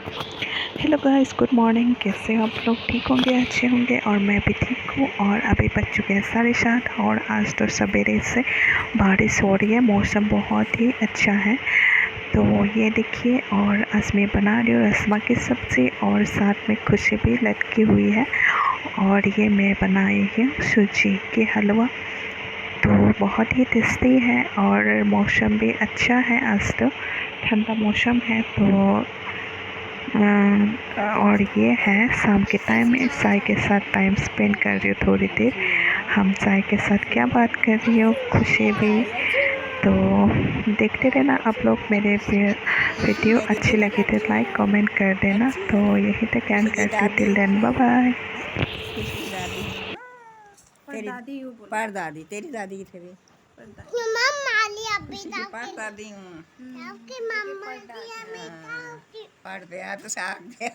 Hello guys, good morning. कैसे हो आप लोग? ठीक होंगे, अच्छे होंगे। और मैं भी ठीक हूँ। और अभी बज चुके हैं 7:30 और आज तो सवेरे से बारिश हो रही है। मौसम बहुत ही अच्छा है। तो ये देखिए, और आज मैं बना रही हूँ राजमा की सब्ज़ी और साथ में खुशी भी लटकी हुई है। और ये मैं बनाई हूँ सूजी के हलवा। तो बहुत ही टेस्टी है और मौसम भी अच्छा है। आज तो ठंडा मौसम है। तो और ये है शाम के टाइम में चाय के साथ टाइम स्पेंड कर रही हूँ थोड़ी देर। हम चाय के साथ क्या बात कर रही हो, खुशी भी। तो देखते रहना आप लोग। मेरे वीडियो अच्छी लगी तो लाइक कमेंट कर देना। तो यही तक एंड करती हूँ। Till then, bye bye. खुशी दादी तेरी दादी हूँ, पर दादी तेरी दादी की तेरी पर दादी हूँ। पर दे तो साग दे।